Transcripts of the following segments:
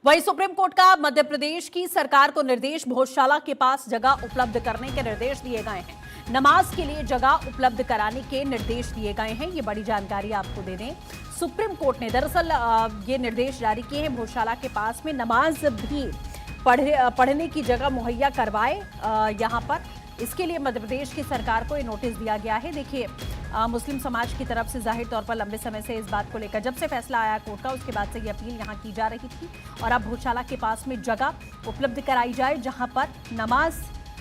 वहीं supreme court का मध्य प्रदेश की सरकार को निर्देश, भोजशाला के पास जगह उपलब्ध करने के निर्देश दिए गए हैं। नमाज के लिए जगह उपलब्ध कराने के निर्देश दिए गए हैं। ये बड़ी जानकारी आपको दे दें, सुप्रीम कोर्ट ने दरअसल ये निर्देश जारी किए हैं। भोजशाला के पास में नमाज भी पढ़ने की जगह मुहैया करवाए यहाँ पर। इसके लिए मध्य प्रदेश की सरकार को ये नोटिस दिया गया है। देखिए, मुस्लिम समाज की तरफ से जाहिर तौर पर लंबे समय से इस बात को लेकर, जब से फैसला आया कोर्ट का, उसके बाद से ये अपील यहाँ की जा रही थी और अब भोजशाला के पास में जगह उपलब्ध कराई जाए जहां पर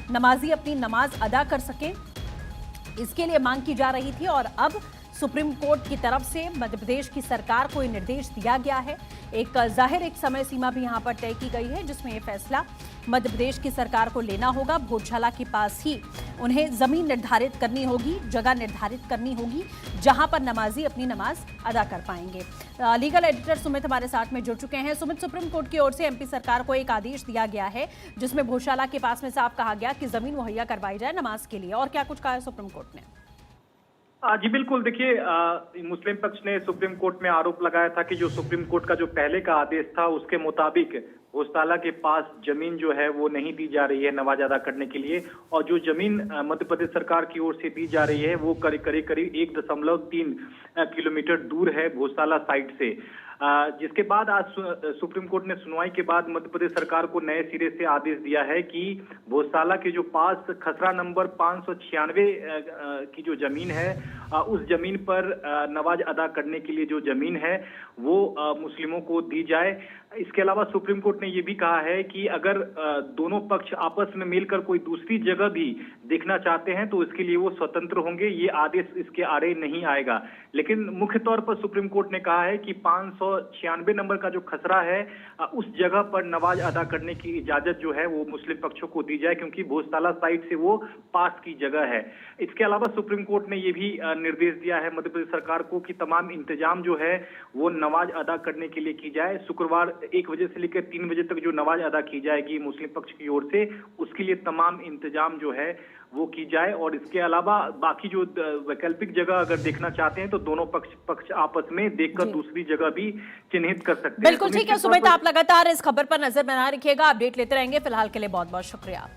नमाजी अपनी नमाज अदा कर सकें। इसके लिए मांग की जा रही थी और अब सुप्रीम कोर्ट की तरफ से मध्य प्रदेश की सरकार को ये निर्देश दिया गया है। एक समय सीमा भी यहाँ पर तय की गई है जिसमें ये फैसला मध्य प्रदेश की सरकार को लेना होगा। भोजशाला के पास ही उन्हें जमीन निर्धारित करनी होगी, जगह निर्धारित करनी होगी जहां पर नमाजी अपनी नमाज अदा कर पाएंगे। लीगल एडिटर सुमित हमारे साथ में जुड़ चुके हैं। सुमित, सुप्रीम कोर्ट की ओर से एमपी सरकार को एक आदेश दिया गया है जिसमें भोजशाला के पास में साफ कहा गया कि जमीन मुहैया करवाई जाए नमाज के लिए, और क्या कुछ कहा है सुप्रीम कोर्ट ने? जी बिल्कुल, देखिए मुस्लिम पक्ष ने सुप्रीम कोर्ट में आरोप लगाया था कि जो सुप्रीम कोर्ट का जो पहले का आदेश था उसके मुताबिक भोजशाला के पास जमीन जो है वो नहीं दी जा रही है नमाज अदा करने के लिए, और जो जमीन मध्य प्रदेश सरकार की ओर से दी जा रही है वो करीब 1.3 किलोमीटर दूर है भोजशाला साइट से। जिसके बाद आज सुप्रीम कोर्ट ने सुनवाई के बाद मध्य प्रदेश सरकार को नए सिरे से आदेश दिया है कि भोजशाला के जो पास खसरा नंबर 596 की जो जमीन है, उस जमीन पर नमाज अदा करने के लिए जो जमीन है वो मुस्लिमों को दी जाए। इसके अलावा सुप्रीम कोर्ट ने ये भी कहा है कि अगर दोनों पक्ष आपस में मिलकर कोई दूसरी जगह भी देखना चाहते हैं तो इसके लिए वो स्वतंत्र होंगे, ये आदेश इसके आड़े नहीं आएगा। लेकिन मुख्य तौर पर सुप्रीम कोर्ट ने कहा है कि 596 नंबर का जो खसरा है उस जगह पर नमाज अदा करने की इजाजत जो है वो मुस्लिम पक्षों को दी जाए, क्योंकि भोजशाला साइट से वो पास की जगह है। इसके अलावा सुप्रीम कोर्ट ने ये भी निर्देश दिया है मध्य प्रदेश सरकार को कि तमाम इंतजाम जो है वो नमाज अदा करने के लिए की जाए। शुक्रवार 1 बजे से लेकर 3 बजे तक जो नमाज अदा की जाएगी मुस्लिम पक्ष की ओर से, उसके लिए तमाम इंतजाम जो है वो की जाए। और इसके अलावा बाकी जो वैकल्पिक जगह अगर देखना चाहते हैं तो दोनों पक्ष आपस में देखकर दूसरी जगह भी चिन्हित कर सकते हैं। बिल्कुल ठीक है सुमित, आप लगातार इस खबर पर नजर बना रखिएगा, अपडेट लेते रहेंगे। फिलहाल के लिए बहुत बहुत शुक्रिया।